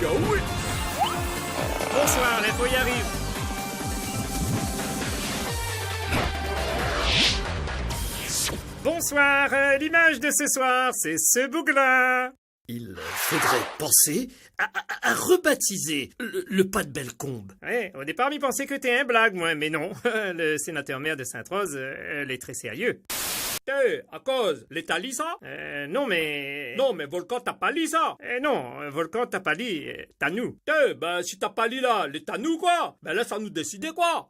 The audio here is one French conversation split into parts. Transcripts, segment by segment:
oui. Bonsoir, l'info y arrive. Bonsoir, l'image de ce soir, c'est ce bougre-là. Il faudrait penser à rebaptiser le pas de Bellecombe. Ouais, au départ, m'y pensais que t'es un blague, moi, mais non. Le sénateur-maire de Sainte-Rose, elle est très sérieux. À cause, l'État lit ça? Non, mais... Non, mais Volcan t'as pas lu ça? Non, Volcan, t'as pas dit, t'as nous. Si t'as pas lu là, l'État nous quoi? Ben laisse à nous décider quoi?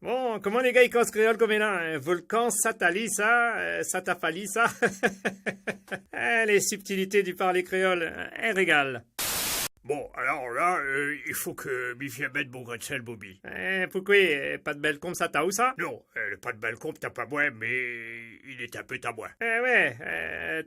Bon, comment les gars ils cassent créole comme là? Volcan, ça t'a lit ça, ça t'a fallu ça. Les subtilités du parler créole, un régal. Bon, alors là, il faut que m'y vienne mettre mon grain de sel, Bobby. Pourquoi, pas de Bellecombe, ça t'a où ça? Non, le pas de Bellecombe t'as pas moi, mais il est un peu à moi.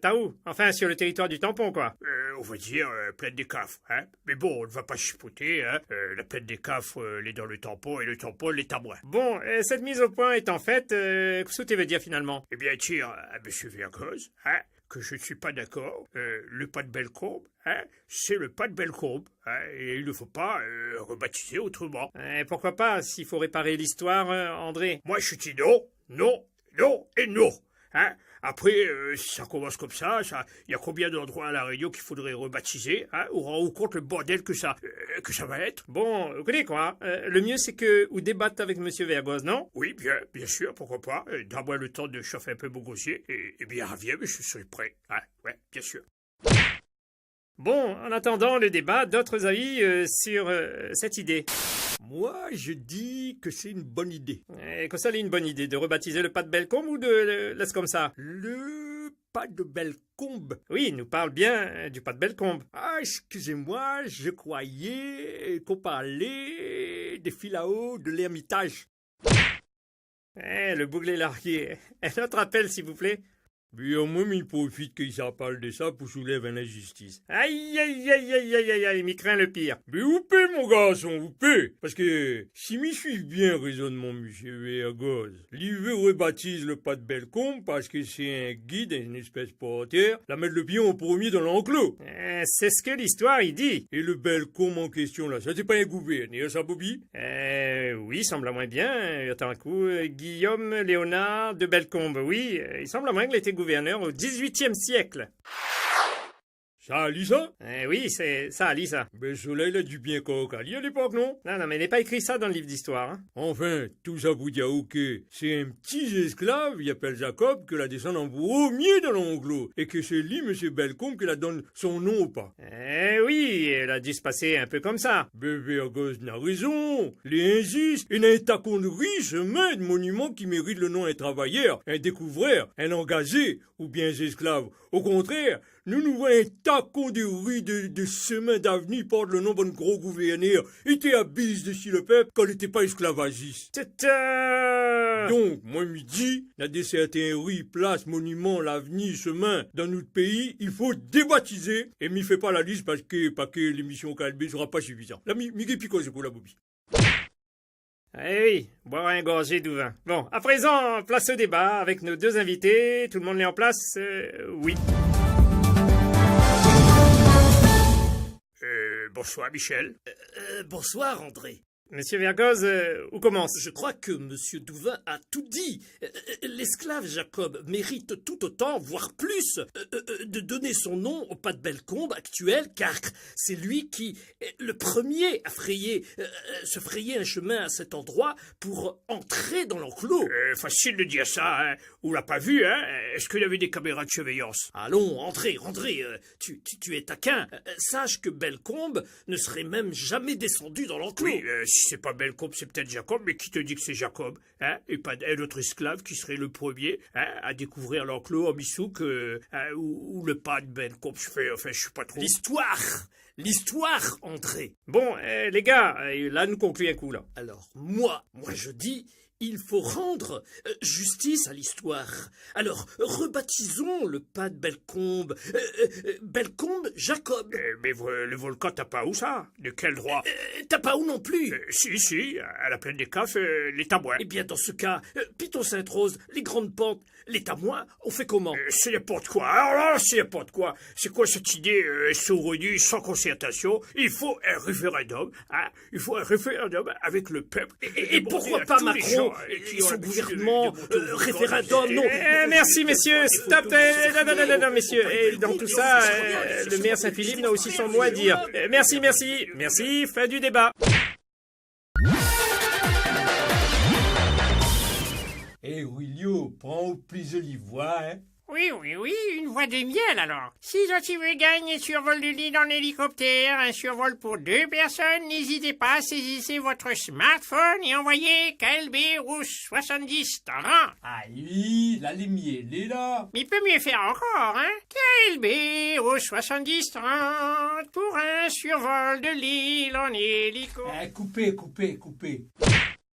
T'as où? Enfin, sur le territoire du tampon, quoi. On va dire plaine des Cafres, hein. Mais bon, on ne va pas chipoter, hein. La plaine des Cafres, elle est dans le tampon, et le tampon, il est à moi. Bon, cette mise au point étant faite, qu'est-ce que tu veux dire finalement? Eh bien, dire à monsieur Vergoz, hein, que je ne suis pas d'accord. Le pas de Bellecombe, hein, c'est le pas de Bellecombe, hein, et il ne faut pas rebaptiser autrement. Pourquoi pas, s'il faut réparer l'histoire, André? Moi, je dis non, non, non et non. Hein. Après, si ça commence comme ça, il y a combien d'endroits à La Réunion qu'il faudrait rebaptiser, hein, on rend compte le bordel que ça va être. Bon, vous connaissez quoi, le mieux c'est que vous débattez avec monsieur Vergoz, non? Oui, bien sûr, pourquoi pas. Donne-moi le temps de chauffer un peu mon gosier, et bien, reviens, mais je serai prêt. Hein, ouais, bien sûr. Bon, en attendant le débat, d'autres avis sur cette idée? Moi, je dis que c'est une bonne idée. Que ça, c'est une bonne idée, de rebaptiser le pas de Bellecombe ou de laisse comme ça? Le pas de Bellecombe. Oui, il nous parle bien du pas de Bellecombe. Ah, excusez-moi, je croyais qu'on parlait des Filao de l'Ermitage. Le bouclé largué. Un autre appel, s'il vous plaît. Mais au moins, il profite qu'il s'en parle de ça pour soulever une injustice. Aïe, aïe, aïe, aïe, aïe, aïe, aïe, m'y craint le pire. Mais vous paie, mon garçon, vous paie. Parce que, si m'y suivent bien raisonnement, monsieur Vergoz, l'hiver rebaptise le pas de Bellecombe parce que c'est un guide, une espèce porteur, la mettre le pion au premier dans l'enclos. C'est ce que l'histoire y dit. Et le Bellecombe en question, là, ça c'est pas un gouverneur, ça, Bobby? Oui, semble à moins bien. Attends un coup, Guillaume Léonard de Bellecombe, oui, il semble à moins qu'il était gouverneur au XVIIIe siècle. Ça lit ça? Oui, ça lit ça. Ben, Soleil a dû bien cocaler à l'époque, non? Non, mais il n'est pas écrit ça dans le livre d'histoire. Hein. Enfin, tout ça vous dit que c'est un petit esclave, il appelle Jacob, que la descend en premier dans l'anglo, et que c'est lui, monsieur Bellecombe, qui la donne son nom ou pas. Oui, elle a dû se passer un peu comme ça. Ben, Vergoz n'a raison. Les injustes, il y a un tacon de riches, de monuments qui méritent le nom d'un travailleur, un découvreur, un engagé, ou bien un esclave. Au contraire, nous voyons un tacon de riz de semaines d'avenir porte le nom d'un gros gouverneur. Il était à bise de si le peuple quand il n'était pas esclavagiste. Donc, moi, midi, la de certains riz, place, monument, l'avenir, chemin dans notre pays, il faut débaptiser. Et m'y fait pas la liste parce que l'émission KLB sera pas suffisante. Là, m'y pico, c'est pour la Bobby. Oui, boire un gorgé du vin. Bon, à présent, place au débat avec nos deux invités. Tout le monde est en place? Oui. Bonsoir, Michel. Bonsoir, André. Monsieur Vergoz, où commence? Je crois que monsieur Douvin a tout dit. L'esclave Jacob mérite tout autant, voire plus, de donner son nom au pas de Bellecombe actuel, car c'est lui qui, le premier, a se frayer un chemin à cet endroit pour entrer dans l'enclos. Facile de dire ça, hein. On l'a pas vu, hein. Est-ce qu'il y avait des caméras de surveillance? Allons, André, tu es taquin. Sache que Bellecombe ne serait même jamais descendu dans l'enclos. Oui, si c'est pas Bellecombe, c'est peut-être Jacob, mais qui te dit que c'est Jacob, hein, et pas un autre esclave qui serait le premier, hein, à découvrir l'enclos en Missouk, ou le pas de Bellecombe. Je suis pas trop... L'histoire, André. Bon, les gars, là, nous concluons un coup, là. Alors, moi, je dis... Il faut rendre justice à l'histoire. Alors, rebaptisons le pas de Bellecombe. Bellecombe Jacob. Mais le volcan t'as pas où ça? De quel droit? T'as pas où non plus? Si, à la plaine des Cafres, les tabouins. Eh bien, dans ce cas, Piton Sainte-Rose, les grandes pentes, l'État moi, on fait comment? C'est n'importe quoi. Alors là, c'est n'importe quoi. C'est quoi cette idée saugrenue sans concertation? Il faut un référendum. Hein? Il faut un référendum avec le peuple. Et pourquoi pas Macron et son gouvernement référendum? Non. Merci, messieurs. Stop. Non, messieurs. Et dans tout ça, le maire Saint-Philippe a aussi son mot à dire. Merci. Merci. Fin du débat. Eh, Willio, prends au plus jolie voix, hein. Oui, une voix de miel alors. Si Zotivé gagne un survol de l'île en hélicoptère, un survol pour 2 personnes, n'hésitez pas à saisir votre smartphone et envoyez KLB rouge 70 30. Ah oui, la lumière, elle est là. Mais il peut mieux faire encore, hein. KLB rouge 70 30 pour un survol de l'île en hélico. Coupez.